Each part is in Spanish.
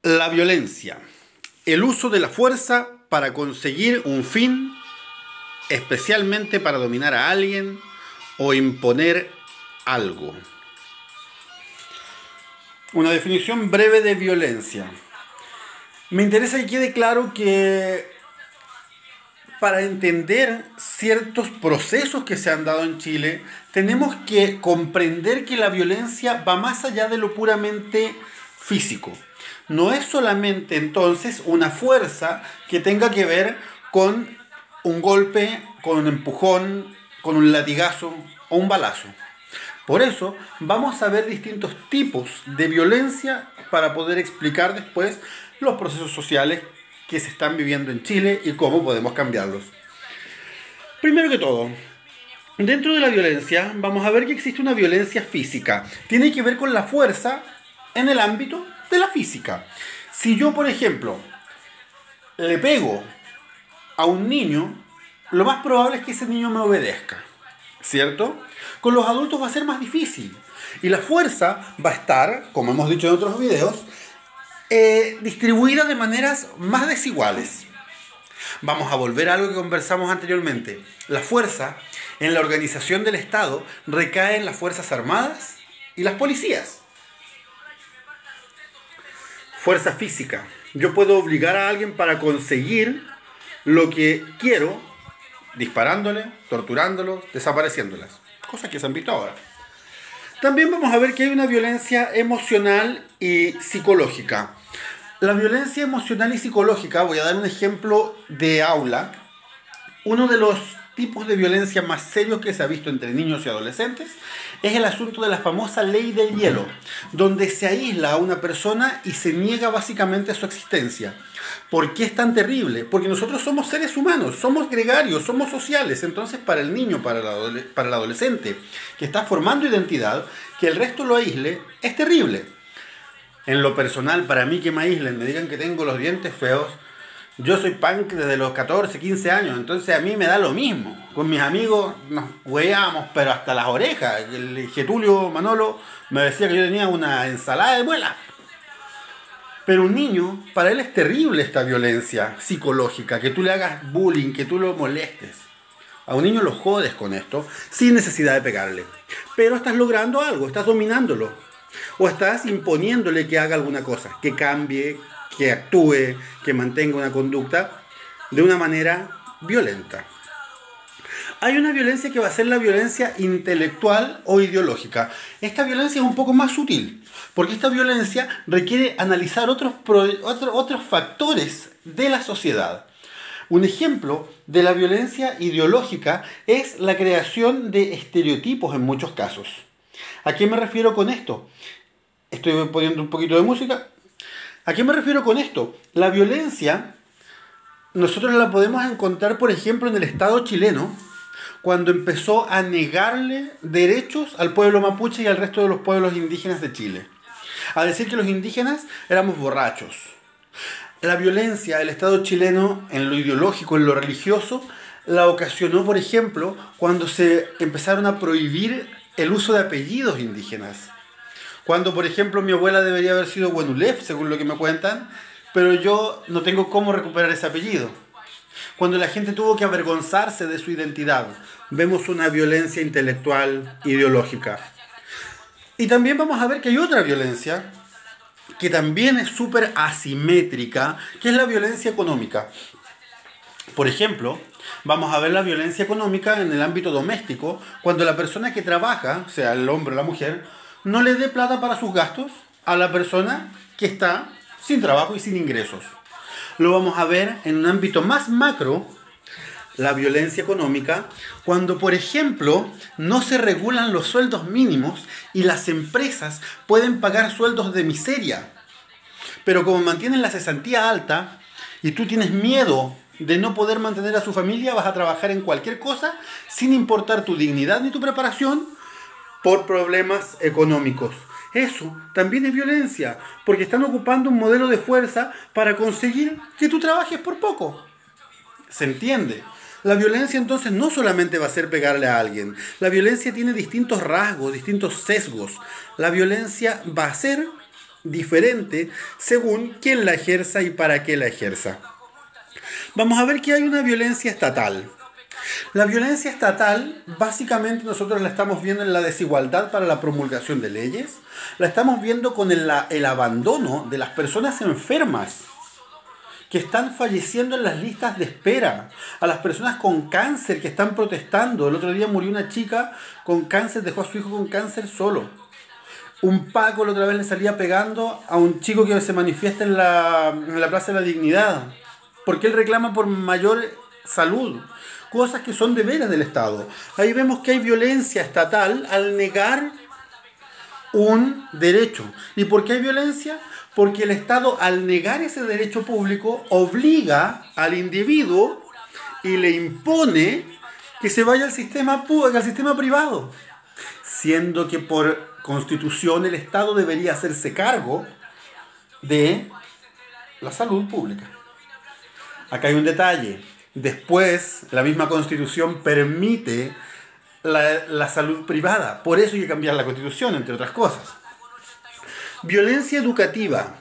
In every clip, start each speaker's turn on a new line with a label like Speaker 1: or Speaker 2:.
Speaker 1: La violencia, el uso de la fuerza para conseguir un fin, especialmente para dominar a alguien o imponer algo. Una definición breve de violencia. Me interesa que quede claro que para entender ciertos procesos que se han dado en Chile, tenemos que comprender que la violencia va más allá de lo puramente físico. No es solamente entonces una fuerza que tenga que ver con un golpe, con un empujón, con un latigazo o un balazo. Por eso vamos a ver distintos tipos de violencia para poder explicar después los procesos sociales que se están viviendo en Chile y cómo podemos cambiarlos. Primero que todo, dentro de la violencia vamos a ver que existe una violencia física. Tiene que ver con la fuerza en el ámbito de la física. Si yo, por ejemplo, le pego a un niño, lo más probable es que ese niño me obedezca, ¿cierto? Con los adultos va a ser más difícil. Y la fuerza va a estar, como hemos dicho en otros videos, distribuida de maneras más desiguales. Vamos a volver a algo que conversamos anteriormente. La fuerza en la organización del Estado recae en las Fuerzas Armadas y las policías. Fuerza física. Yo puedo obligar a alguien para conseguir lo que quiero, disparándole, torturándolo, desapareciéndolas. Cosas que se han visto ahora. También vamos a ver que hay una violencia emocional y psicológica. La violencia emocional y psicológica, voy a dar un ejemplo de aula. Uno de los tipos de violencia más serios que se ha visto entre niños y adolescentes es el asunto de la famosa ley del hielo, donde se aísla a una persona y se niega básicamente su existencia. ¿Por qué es tan terrible? Porque nosotros somos seres humanos, somos gregarios, somos sociales. Entonces para el niño, para el adolescente que está formando identidad, que el resto lo aísle, es terrible. En lo personal, para mí que me aíslen, me digan que tengo los dientes feos, yo soy punk desde los 14, 15 años, entonces a mí me da lo mismo. Con mis amigos nos hueábamos, pero hasta las orejas. El Getulio Manolo me decía que yo tenía una ensalada de muelas. Pero un niño, para él es terrible esta violencia psicológica, que tú le hagas bullying, que tú lo molestes. A un niño lo jodes con esto, sin necesidad de pegarle. Pero estás logrando algo, estás dominándolo. O estás imponiéndole que haga alguna cosa, que cambie, que actúe, que mantenga una conducta de una manera violenta. Hay una violencia que va a ser la violencia intelectual o ideológica. Esta violencia es un poco más sutil, porque esta violencia requiere analizar otros factores de la sociedad. Un ejemplo de la violencia ideológica es la creación de estereotipos en muchos casos. ¿A qué me refiero con esto? Estoy poniendo un poquito de música. ¿A qué me refiero con esto? La violencia nosotros la podemos encontrar, por ejemplo, en el Estado chileno, cuando empezó a negarle derechos al pueblo mapuche y al resto de los pueblos indígenas de Chile. A decir que los indígenas éramos borrachos. La violencia del Estado chileno en lo ideológico, en lo religioso, la ocasionó, por ejemplo, cuando se empezaron a prohibir el uso de apellidos indígenas. Cuando, por ejemplo, mi abuela debería haber sido Guenulef, según lo que me cuentan, pero yo no tengo cómo recuperar ese apellido. Cuando la gente tuvo que avergonzarse de su identidad, vemos una violencia intelectual, ideológica. Y también vamos a ver que hay otra violencia que también es súper asimétrica, que es la violencia económica. Por ejemplo, vamos a ver la violencia económica en el ámbito doméstico, cuando la persona que trabaja, sea el hombre o la mujer, no le dé plata para sus gastos a la persona que está sin trabajo y sin ingresos. Lo vamos a ver en un ámbito más macro, la violencia económica, cuando, por ejemplo, no se regulan los sueldos mínimos y las empresas pueden pagar sueldos de miseria. Pero como mantienen la cesantía alta y tú tienes miedo de no poder mantener a su familia, vas a trabajar en cualquier cosa sin importar tu dignidad ni tu preparación por problemas económicos. Eso también es violencia, porque están ocupando un modelo de fuerza para conseguir que tú trabajes por poco. ¿Se entiende? La violencia entonces no solamente va a ser pegarle a alguien. La violencia tiene distintos rasgos, distintos sesgos. La violencia va a ser diferente según quién la ejerza y para qué la ejerza. Vamos a ver que hay una violencia estatal. La violencia estatal, básicamente nosotros la estamos viendo en la desigualdad para la promulgación de leyes, la estamos viendo con el abandono de las personas enfermas que están falleciendo en las listas de espera, a las personas con cáncer que están protestando. El otro día murió una chica con cáncer, dejó a su hijo con cáncer solo. Un Paco la otra vez le salía pegando a un chico que se manifiesta en la Plaza de la Dignidad, porque él reclama por mayor salud. Cosas que son deberes del Estado. Ahí vemos que hay violencia estatal al negar un derecho. ¿Y por qué hay violencia? Porque el Estado, al negar ese derecho público, obliga al individuo y le impone que se vaya al sistema privado. Siendo que por Constitución el Estado debería hacerse cargo de la salud pública. Acá hay un detalle. Después, la misma Constitución permite la salud privada. Por eso hay que cambiar la Constitución, entre otras cosas. Violencia educativa.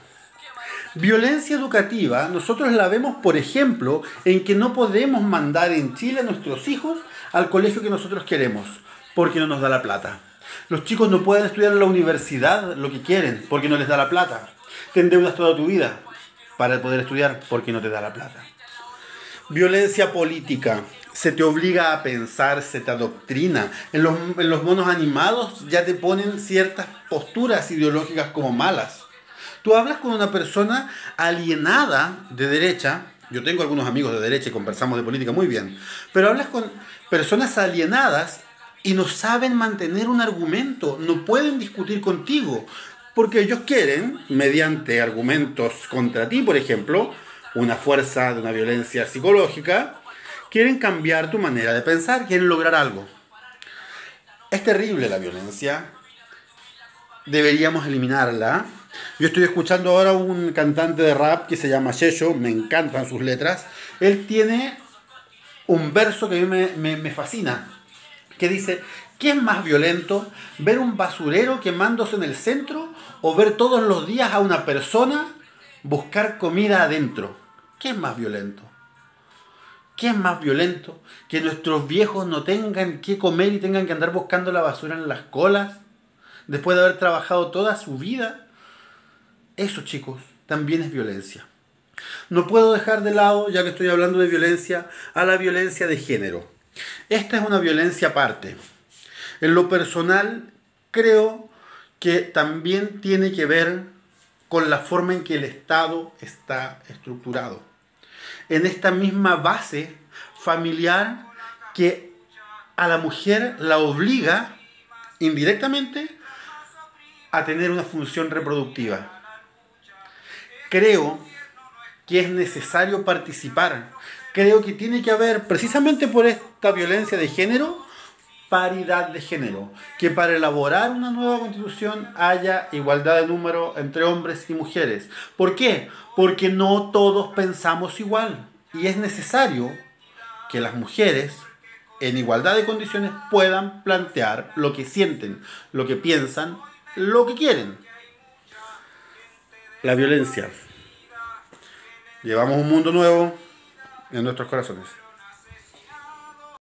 Speaker 1: Violencia educativa, nosotros la vemos, por ejemplo, en que no podemos mandar en Chile a nuestros hijos al colegio que nosotros queremos, porque no nos da la plata. Los chicos no pueden estudiar en la universidad lo que quieren, porque no les da la plata. Te endeudas toda tu vida para poder estudiar, porque no te da la plata. Violencia política. Se te obliga a pensar, se te adoctrina. En los monos animados ya te ponen ciertas posturas ideológicas como malas. Tú hablas con una persona alienada de derecha. Yo tengo algunos amigos de derecha y conversamos de política muy bien. Pero hablas con personas alienadas y no saben mantener un argumento. No pueden discutir contigo. Porque ellos quieren, mediante argumentos contra ti, por ejemplo, una fuerza de una violencia psicológica, quieren cambiar tu manera de pensar, quieren lograr algo. Es terrible la violencia. Deberíamos eliminarla. Yo estoy escuchando ahora un cantante de rap que se llama Yesho, me encantan sus letras. Él tiene un verso que a mí me fascina, que dice: ¿qué es más violento? ¿Ver un basurero quemándose en el centro o ver todos los días a una persona buscar comida adentro? ¿Qué es más violento? ¿Qué es más violento? ¿Que nuestros viejos no tengan qué comer y tengan que andar buscando la basura en las colas después de haber trabajado toda su vida? Eso, chicos, también es violencia. No puedo dejar de lado, ya que estoy hablando de violencia, a la violencia de género. Esta es una violencia aparte. En lo personal, creo que también tiene que ver con la forma en que el Estado está estructurado. En esta misma base familiar que a la mujer la obliga indirectamente a tener una función reproductiva. Creo que es necesario participar. Creo que tiene que haber, precisamente por esta violencia de género, paridad de género. Que para elaborar una nueva constitución haya igualdad de número entre hombres y mujeres. ¿Por qué? Porque no todos pensamos igual. Y es necesario que las mujeres, en igualdad de condiciones, puedan plantear lo que sienten, lo que piensan, lo que quieren. La violencia. Llevamos un mundo nuevo en nuestros corazones.